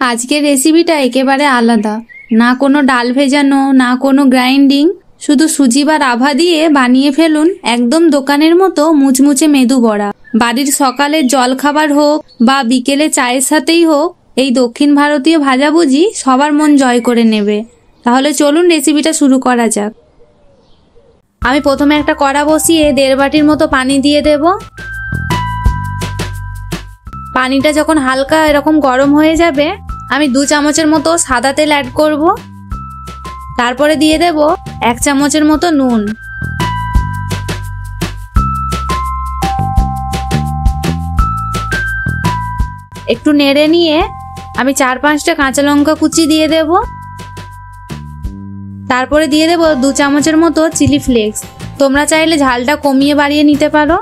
আজকের রেসিপিটা একেবারে আলাদা। না কোনো ডাল ভেজানো, না কোনো গ্রাইন্ডিং, শুধু সুজি বা রাভা দিয়ে বানিয়ে ফেলুন একদম দোকানের মতো মুচমুচে মেদু বড়া। বাড়ির সকালের জলখাবার হোক বা বিকেলে চায়ের সাথেই হোক, এই দক্ষিণ ভারতীয় ভাজাভুজি সবার মন জয় করে নেবে। তাহলে চলুন রেসিপিটা শুরু করা যাক। আমি প্রথমে একটা কড়া বসিয়ে 1.5 বাটির মতো পানি দিয়ে দেব। পানিটা যখন হালকা এরকম গরম হয়ে যাবে, আমি 2 চামচের মতো সাদা তেল অ্যাড করব। তারপরে দিয়ে দেব 1 চামচের মতো নুন। একটু নেড়ে নিয়ে আমি 4-5টা কাঁচা লঙ্কা কুচি দিয়ে দেব। তারপরে দিয়ে দেব 2 চামচের মতো চিলি ফ্লেক্স। তোমরা চাইলে ঝালটা কমিয়ে বাড়িয়ে নিতে পারো।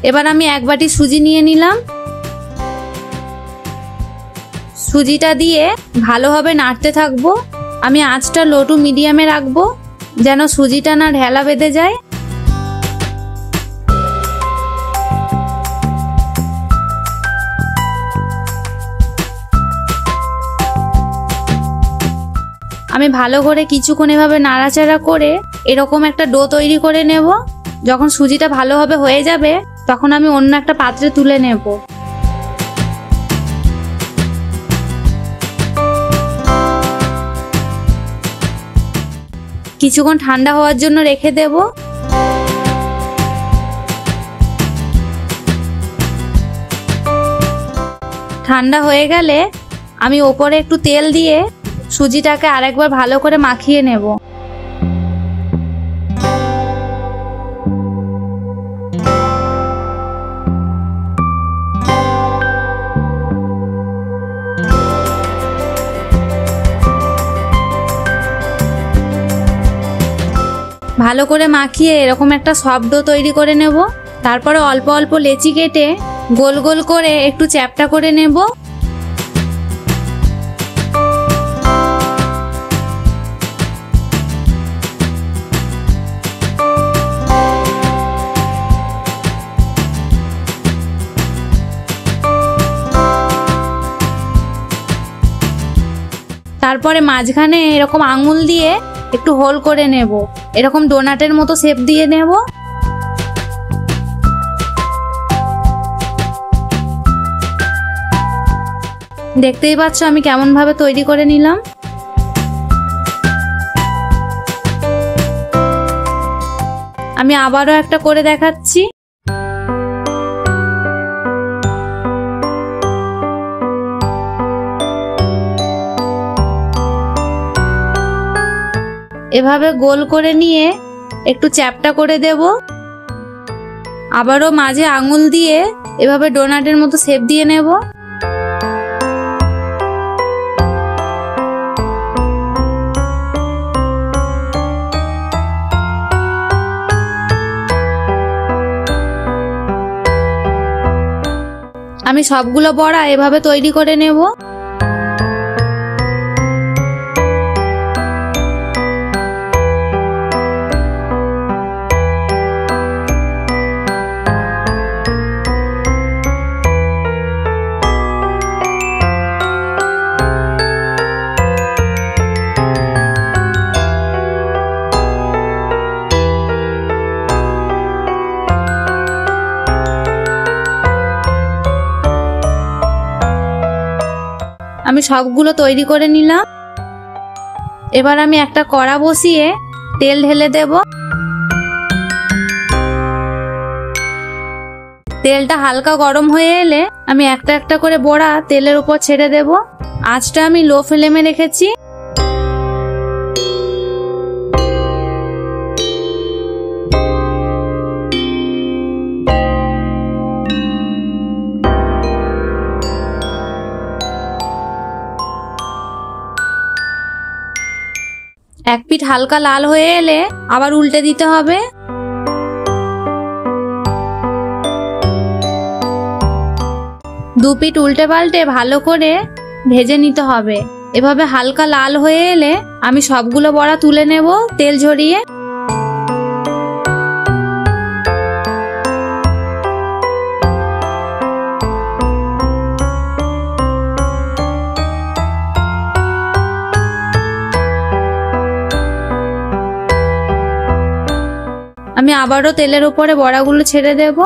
এবার আমি 1 বাটি সুজি নিয়ে নিলাম। সুজিটা দিয়ে ভালোভাবে নাড়তে থাকবো। আমি আঁচটা লো টু মিডিয়ামে রাখবো, যেন সুজিটা না ঢেলা বেঁধে যায়। আমি ভালো করে কিছুক্ষণ এভাবে নাড়াচাড়া করে এরকম একটা ডো তৈরি করে নেব। যখন সুজিটা ভালোভাবে হয়ে যাবে, তখন আমি অন্য একটা পাত্রে তুলে নেব। কিছুক্ষণ ঠান্ডা হওয়ার জন্য রেখে দেব। ঠান্ডা হয়ে গেলে আমি ওপরে একটু তেল দিয়ে সুজিটাকে আরেকবার ভালো করে মাখিয়ে নেব। ভালো করে মাখিয়ে এরকম একটা সফট ডো তৈরি করে নেব। তারপরে অল্প অল্প লেচি কেটে গোল গোল করে একটু চ্যাপ্টা করে নেব। তারপরে মাঝখানে এরকম আঙুল দিয়ে একটু হোল করে নেব। এরকম ডোনাটের মতো শেপ দিয়ে নেব। দেখতেই পাচ্ছ আমি কেমন ভাবে তৈরি করে নিলাম। আমি আবারও একটা করে দেখাচ্ছি। এভাবে গোল করে নিয়ে একটু চ্যাপ্টা করে দেব। আবারও মাঝে আঙুল দিয়ে এভাবে ডোনাটের মতো শেপ দিয়ে নেব। আমি সবগুলো বড়া এভাবে তৈরি করে নেব। আমি সবগুলো তৈরি করে নিলাম। এবার আমি একটা কড়া বসিয়ে তেল ঢেলে দেব। তেলটা হালকা গরম হয়ে এলে আমি একটা একটা করে বড়া তেলের উপর ছেড়ে দেব। আঁচটা আমি লো ফ্লেমে রেখেছি। এক পিঠ হালকা লাল হয়ে এলে আবার উল্টে দিতে হবে। দু পিঠ উল্টে পাল্টে ভালো করে ভেজে নিতে হবে। এভাবে হালকা লাল হয়ে এলে আমি সবগুলো বড়া তুলে নেব তেল ঝরিয়ে। আমি আবারও তেলের উপরে বড়াগুলো ছেড়ে দেব।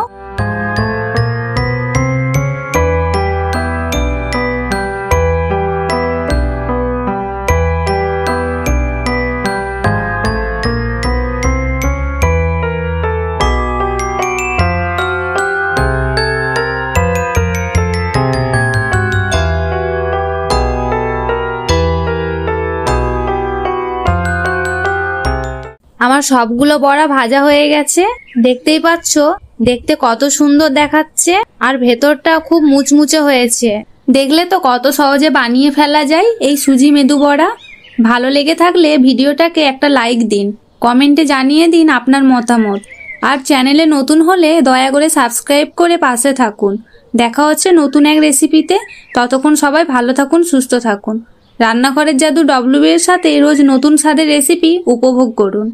আমার সবগুলো বড়া ভাজা হয়ে গেছে, দেখতেই পাচ্ছ দেখতে কত সুন্দর দেখাচ্ছে আর ভেতরটা খুব মুচমুচে হয়েছে। দেখলে তো কত সহজে বানিয়ে ফেলা যায় এই সুজি মেদু বড়া। ভালো লেগে থাকলে ভিডিওটাকে একটা লাইক দিন, কমেন্টে জানিয়ে দিন আপনার মতামত, আর চ্যানেলে নতুন হলে দয়া করে সাবস্ক্রাইব করে পাশে থাকুন। দেখা হচ্ছে নতুন এক রেসিপিতে, ততক্ষণ সবাই ভালো থাকুন, সুস্থ থাকুন। রান্নাঘরের জাদু WB এর সাথে রোজ নতুন স্বাদের রেসিপি উপভোগ করুন।